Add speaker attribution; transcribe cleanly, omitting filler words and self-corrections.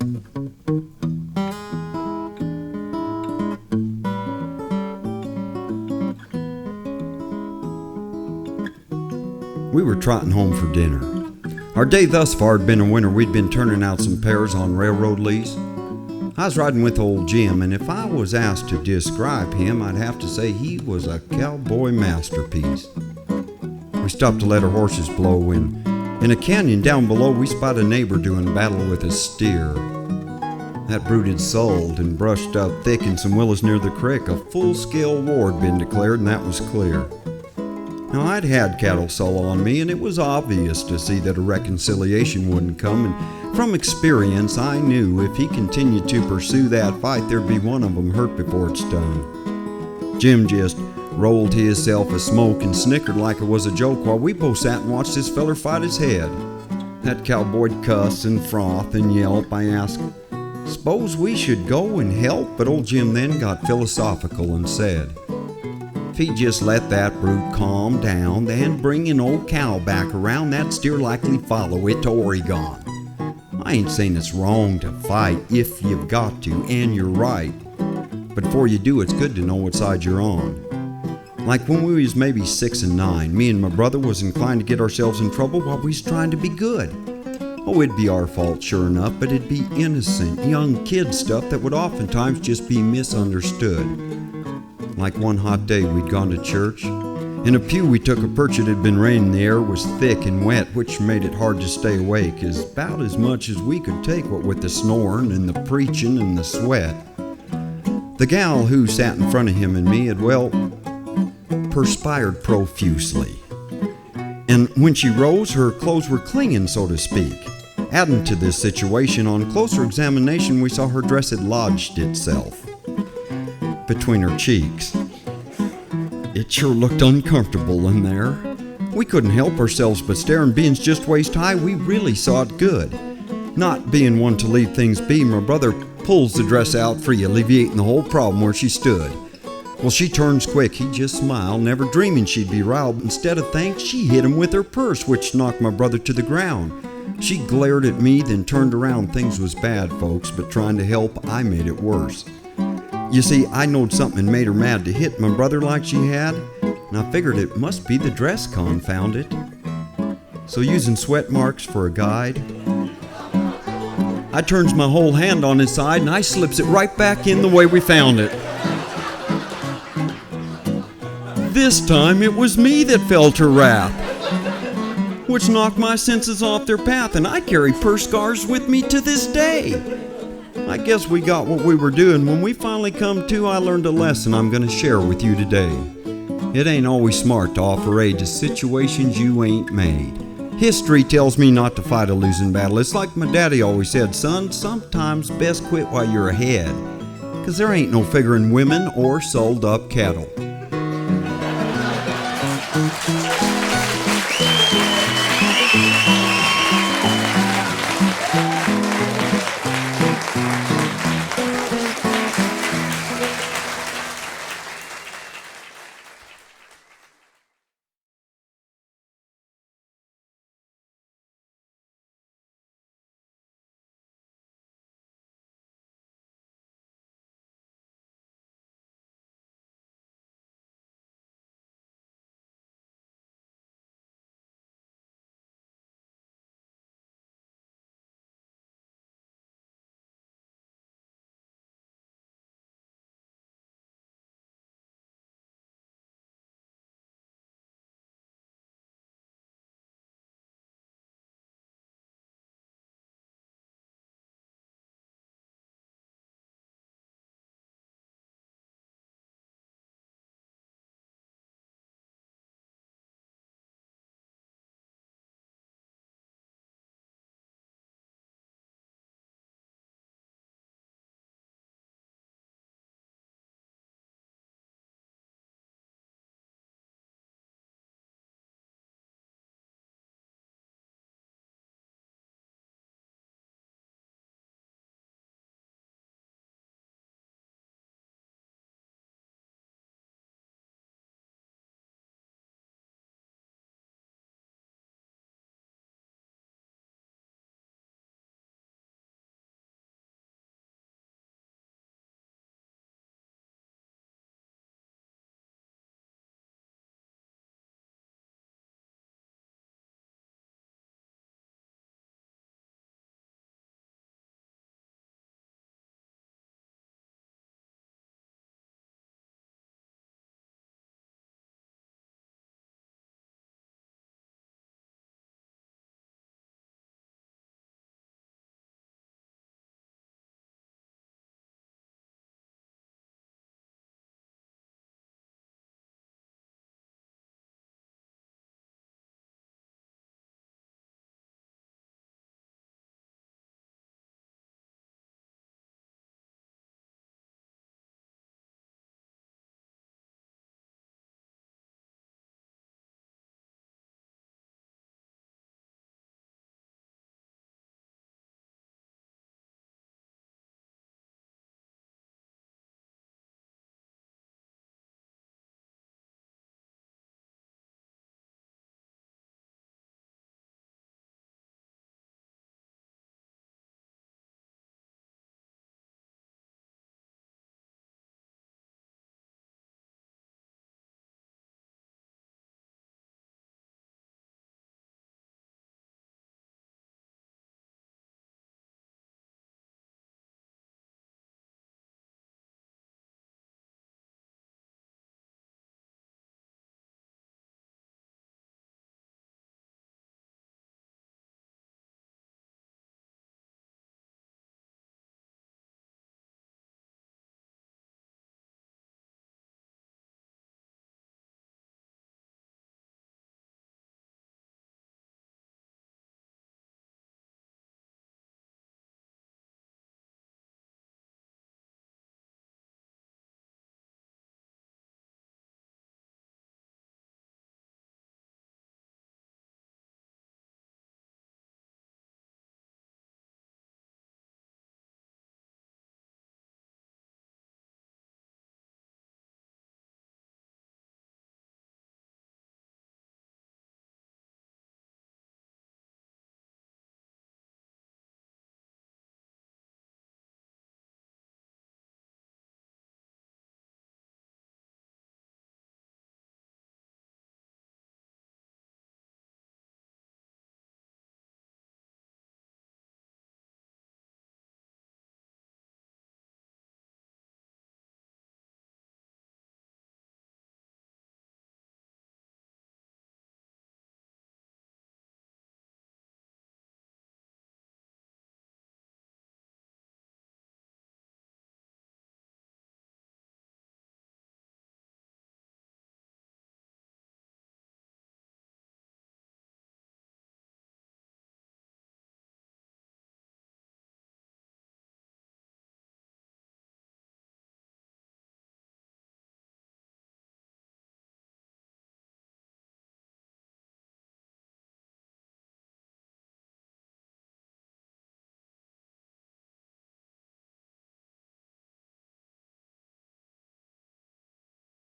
Speaker 1: We were trotting home for dinner. Our day thus far had been a winter. We'd been turning out some pears on railroad lease. I was riding with old Jim, and if I was asked to describe him, I'd have to say he was a cowboy masterpiece. We stopped to let our horses blow when, in a canyon down below, we spotted a neighbor doing battle with a steer. That brute had sulled and brushed up thick in some willows near the creek. A full-scale war had been declared, and that was clear. Now, I'd had cattle sull on me, and it was obvious to see that a reconciliation wouldn't come, and from experience, I knew if he continued to pursue that fight, there'd be one of them hurt before it's done. Jim just rolled hisself a smoke and snickered like it was a joke while we both sat and watched this feller fight his head. That cowboy'd cuss and froth and yelp. I asked, "S'pose we should go and help?" But old Jim then got philosophical and said, "If he just let that brute calm down, then bring an old cow back around, that steer likely follow it to Oregon. I ain't saying it's wrong to fight if you've got to, and you're right. But before you do, it's good to know what side you're on. Like when we was maybe 6 and 9, me and my brother was inclined to get ourselves in trouble while we was trying to be good. Oh, it'd be our fault, sure enough, but it'd be innocent, young kid stuff that would oftentimes just be misunderstood. Like one hot day, we'd gone to church. In a pew we took a perch. It had been raining. The air was thick and wet, which made it hard to stay awake, as about as much as we could take, what with the snoring and the preaching and the sweat. The gal who sat in front of him and me had, well, perspired profusely. And when she rose, her clothes were clinging, so to speak. Adding to this situation, on closer examination, we saw her dress had lodged itself between her cheeks. It sure looked uncomfortable in there. We couldn't help ourselves but stare, and being just waist high, we really saw it good. Not being one to leave things be, my brother pulls the dress out free, alleviating the whole problem where she stood. Well, she turns quick. He just smiled, never dreaming she'd be riled. Instead of thanks, she hit him with her purse, which knocked my brother to the ground. She glared at me, then turned around. Things was bad, folks, but trying to help, I made it worse. You see, I knowed something made her mad to hit my brother like she had, and I figured it must be the dress, confound it. So using sweat marks for a guide, I turns my whole hand on his side and I slips it right back in the way we found it. This time it was me that felt her wrath, which knocked my senses off their path, and I carry purse scars with me to this day. I guess we got what we were doing. When we finally come to, I learned a lesson I'm going to share with you today. It ain't always smart to offer aid to situations you ain't made. History tells me not to fight a losing battle. It's like my daddy always said, son, sometimes best quit while you're ahead, 'cause there ain't no figuring women or sold up cattle.